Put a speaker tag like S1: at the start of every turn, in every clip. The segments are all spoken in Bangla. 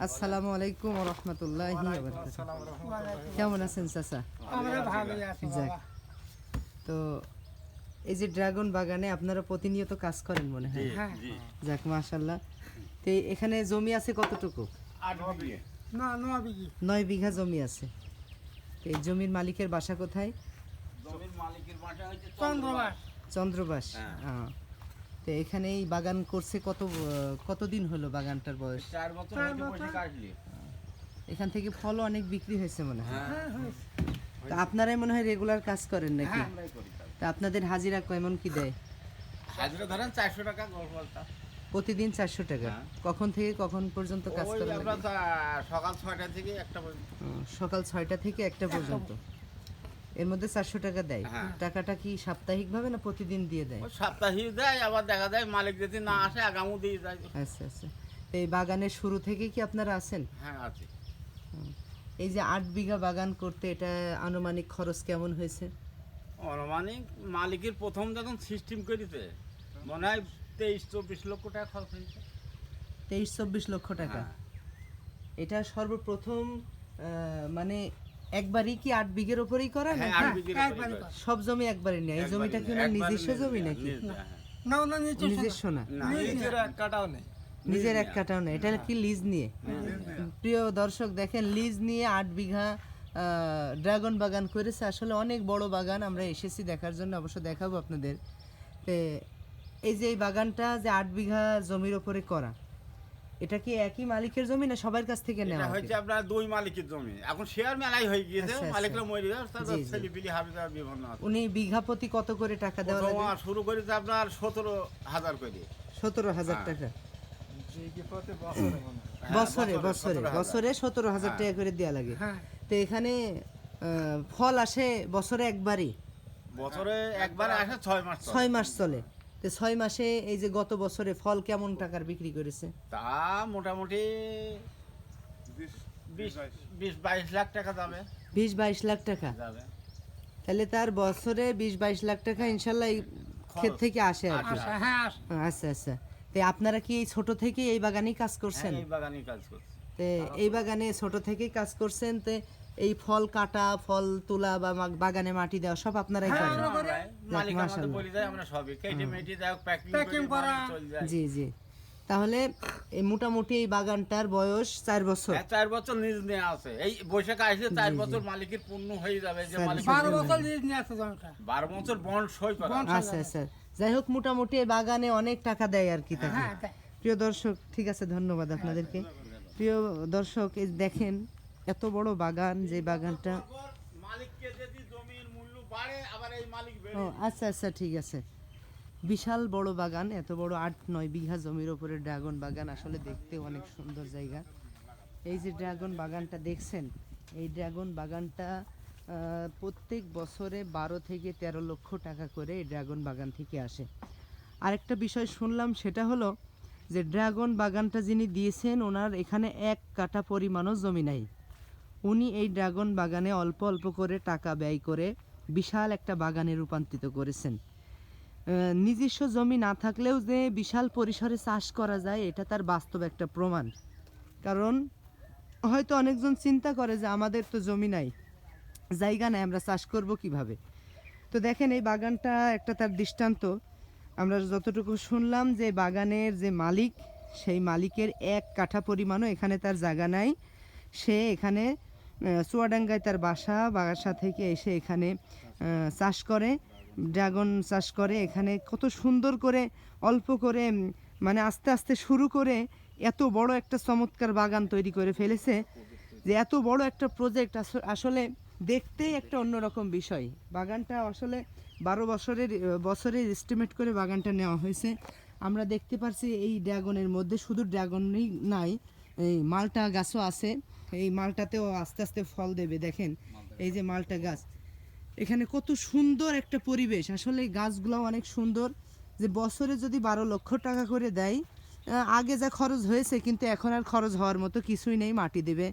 S1: আসসালামু আলাইকুম ওয়া রাহমাতুল্লাহি ওয়া বারাকাতুহু। কেমন আছেন চাচা?
S2: আমরা ভালোই আছি
S1: যাক,
S2: বাবা।
S1: তো এই যে ড্রাগন বাগানে আপনারা প্রতিনিয়ত কাজ করেন মনে হয়।
S2: হ্যাঁ
S1: যাক মাশাআল্লাহ। তো এখানে জমি আছে কতটুকু?
S2: 9 বিঘি
S1: 9 বিঘা জমি আছে। তো এই জমির মালিকের বাসা কোথায়?
S3: জমির মালিকের বাসা হচ্ছে
S2: চন্দ্রবাস।
S1: চন্দ্রবাস। তো এখানে এই বাগান করছে কতদিন হলো বাগানটার বয়স?
S3: 4 বছর হয়েছে বসে কাটলি।
S1: এখান থেকে ফলও অনেক বিক্রি হয়েছে মনে হয়।
S2: হ্যাঁ হয়েছে।
S1: তো আপনারাই মনে হয় রেগুলার কাজ করেন নাকি?
S3: আমরাই করি কাজ।
S1: তা আপনাদের হাজিরা কেমন কি দেয়?
S3: হাজিরা ধরেন 400 টাকা গল্পটা।
S1: প্রতিদিন 400 টাকা।
S3: হ্যাঁ।
S1: কখন থেকে কখন পর্যন্ত কাজ
S3: ওই
S1: করেন?
S3: আমরা সকাল 6টা থেকে 1টা পর্যন্ত।
S1: সকাল 6টা থেকে 1টা পর্যন্ত। এর মধ্যে 400 টাকা দেয়।
S3: হ্যাঁ।
S1: টাকাটা কি সাপ্তাহিক ভাবে না প্রতিদিন দিয়ে দেয়?
S3: ওই সাপ্তাহিক দেয়, আবার দেখা যায় মালিক যদি না আসে আগামও দিয়ে যায়।
S1: আচ্ছা আচ্ছা। তো এই বাগানের শুরু থেকে কি আপনারা আছেন?
S3: হ্যাঁ আছে।
S1: এই যে 8 বিঘা বাগান করতে এটা আনুমানিক খরচ কেমন হয়েছে?
S3: অনুমানিক মালিকের প্রথম যখন সিস্টেম করিতে মনে হয় 23-24 লক্ষ টাকা খরচ হয়েছে।
S1: 23-24 লক্ষ টাকা।
S3: হ্যাঁ।
S1: এটা সর্বপ্রথম মানে একবারই কি 8 বিঘের উপরেই করা
S3: হ্যাঁ,
S1: নাকি
S3: 8 বিঘের
S2: একবারই
S3: উপরে
S2: কর।
S1: সব জমি একবারই নেই? এই জমিটা কি ওনার নিজস্ব জমি নাকি?
S2: না না নিচে
S1: নিজস্ব না,
S2: নিজের এক কাটাও নেই।
S1: নিজের এক কাটাও না, এটা কি লিজ নিয়ে? প্রিয় দর্শক দেখেন, লিজ নিয়ে 8 বিঘা ড্রাগন বাগান করেছে। আসলে অনেক বড় বাগান, আমরা এসেছি দেখার জন্য, অবশ্য দেখাবো আপনাদের। তো এই যে এই বাগানটা যে 8 বিঘা জমির উপরে করা, এটা কি একই মালিকের জমি না সবার কাছ থেকে
S3: এটা
S1: নেওয়া?
S3: হচ্ছে আপনার দুই মালিকের জমি। এখন শেয়ার মেলাই হয়ে গিয়েছে,
S1: আচ্ছা, আচ্ছা।
S3: মালিকরা মরে যাচ্ছে,
S1: জি, জি।
S3: ছেলেপিলি হাবিজা বিভিন্ন আছে।
S1: উনি বিঘা প্রতি কত করে টাকা দেওয়া
S3: প্রথম
S1: লাগে?
S3: আর শুরু করেছে আপনার 17,000 করে।
S1: 17,000
S3: হ্যাঁ।
S1: টাকা
S3: হ্যাঁ,
S1: বছরে? বছরে
S3: 17,000
S1: বছরে 17,000 টাকা করে দেওয়া লাগে।
S2: হ্যাঁ
S1: তো এখানে ফল আসে বছরে একবারই?
S3: বছরে একবার আসে 6 মাস চলে।
S1: 6 মাস চলে। তো 6 মাসে এই যে গত বছরে ফল কেমন টাকার বিক্রি করেছে?
S3: তা মোটামুটি 20-22 লাখ টাকা যাবে
S1: 20-22 লাখ টাকা।
S3: যাবে।
S1: তাহলে তার বছরে 20-22 লাখ টাকা ইনশাল্লাহ এই ক্ষেত
S3: খরচ।
S1: থেকে আসে আর কি।
S2: আচ্ছা হ্যাঁ আস-
S1: আচ্ছা আচ্ছা। তো আপনারা কি এই ছোট থেকে এই বাগানেই কাজ করছেন?
S3: হ্যাঁ, এই বাগানে কাজ করছে।
S1: তো এই বাগানে ছোট থেকেই কাজ করছেন। তো এই ফল কাটা, ফল তোলা বা বাগানে মাটি দেওয়া সব আপনারাই
S2: হ্যাঁ,
S1: করেন?
S2: আমরা করি।
S3: মালিক আমাদের
S1: মাশাআল্লাহ।
S3: বলে দেয়, আমরা সবই কেটে মেটে দেয়, প্যাকিং
S2: Packing করা।
S3: চলে যায়।
S1: জি জি। তাহলে এই মোটামুটি এই বাগানটার বয়স 4 বছর।
S3: হ্যাঁ, 4 বছর নিজ নিয়ে আছে। এই বৈশাখ আসলে 4
S1: জি, জি।
S3: বছর মালিকের পূর্ণ হয়ে যাবে, যে
S1: 4
S3: মালিক
S2: 12 বছর লিজ নিয়ে আছে জমিটা।
S3: 12 বছর বন্ড সই করা।
S2: বন্ড।
S1: আচ্ছা আচ্ছা। যাই হোক, মোটামুটি এই বাগানে অনেক টাকা দেয় আর কি তাকে।
S2: হ্যাঁ দেয়।
S1: প্রিয় দর্শক, ঠিক আছে, ধন্যবাদ আপনাদেরকে। প্রিয় দর্শক, এই দেখেন এত বড় বাগান, যে বাগানটা।
S3: মালিককে যদি জমির মূল্য বাড়ে, আবার এই মালিক
S1: ও
S3: বেড়ে
S1: আচ্ছা আচ্ছা, ঠিক আছে। বিশাল বড় বাগান, এত বড় 8-9 বিঘা জমির উপরে ড্রাগন বাগান, আসলে দেখতে অনেক সুন্দর জায়গা। এই যে ড্রাগন বাগানটা দেখছেন, এই ড্রাগন বাগানটা প্রত্যেক বছরে 12 থেকে 13 লক্ষ টাকা করে এই ড্রাগন বাগান থেকে আসে। আরেকটা বিষয় শুনলাম, সেটা হলো যে ড্রাগন বাগানটা যিনি দিয়েছেন, ওনার এখানে 1 কাঠা পরিমাণও জমি নাই। উনি এই ড্রাগন বাগানে অল্প অল্প করে টাকা ব্যয় করে বিশাল একটা বাগানে রূপান্তরিত করেছেন। নিজস্ব জমি না থাকলেও যে বিশাল পরিসরে চাষ করা যায়, এটা তার বাস্তব একটা প্রমাণ। কারণ হয়তো অনেকজন চিন্তা করে যে আমাদের তো জমি নাই, জায়গা নাই, আমরা চাষ করব কিভাবে। তো দেখেন এই বাগানটা একটা তার দৃষ্টান্ত। আমরা যতটুকু শুনলাম যে বাগানের যে মালিক, সেই মালিকের 1 কাঠা পরিমাণও এখানে তার জায়গা নাই। সে এখানে চুয়াডাঙ্গায় তার বাসা থেকে এসে এখানে চাষ করে, ড্রাগন চাষ করে। এখানে কত সুন্দর করে অল্প করে মানে আস্তে আস্তে শুরু করে এত বড় একটা চমৎকার বাগান তৈরি করে ফেলেছে। যে এত বড় একটা প্রজেক্ট আসলে দেখতেই একটা অন্যরকম বিষয়। বাগানটা আসলে 12 বছরের এস্টিমেট করে বাগানটা নেওয়া হয়েছে। আমরা দেখতে পাচ্ছি এই ড্রাগনের মধ্যে শুধু ড্রাগনই নাই, এই মালটা গাছও আছে। এই মালটাতেও আস্তে আস্তে ফল দেবে। দেখেন এই যে মালটা গাছ, এখানে কত সুন্দর একটা পরিবেশ। আসলে এই গাছগুলো অনেক সুন্দর। যে বছরে যদি 12 লক্ষ টাকা করে দেয়, আগে যা খরচ হয়েছে, কিন্তু এখন আর খরচ হওয়ার মতো কিছুই নেই। মাটি দেবে,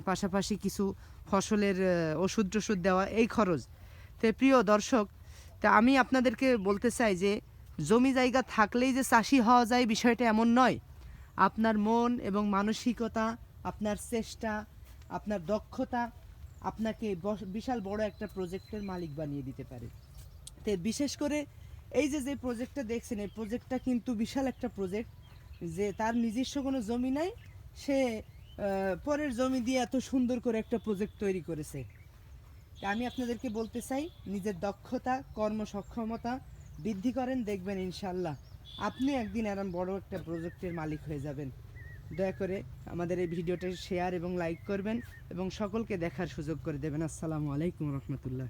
S1: পাশাপাশি কিছু ফসলের ওষুধ টষুধ দেওয়া, এই খরচ। তো প্রিয় দর্শক, তা আমি আপনাদেরকে বলতে চাই যে জমি জায়গা থাকলেই যে চাষি হওয়া যায় বিষয়টা এমন নয়। আপনার মন এবং মানসিকতা, আপনার চেষ্টা, আপনার দক্ষতা আপনাকে বিশাল বড় একটা প্রজেক্টের মালিক বানিয়ে দিতে পারে। তো বিশেষ করে এই যে প্রজেক্টটা দেখছেন, এই প্রজেক্টটা কিন্তু বিশাল একটা প্রজেক্ট, যে তার নিজস্ব কোনো জমি নাই, সে পরের জমি দিয়ে এত সুন্দর করে একটা প্রজেক্ট তৈরি করেছে। তা আমি আপনাদেরকে বলতে চাই, নিজের দক্ষতা, কর্মসক্ষমতা বৃদ্ধি করেন, দেখবেন ইনশাল্লাহ আপনি একদিন এরকম বড় একটা প্রজেক্টের মালিক হয়ে যাবেন। দয়া করে আমাদের এই ভিডিওটা শেয়ার এবং লাইক করবেন এবং সকলকে দেখার সুযোগ করে দেবেন। আসসালামু আলাইকুম রহমতুল্লাহ।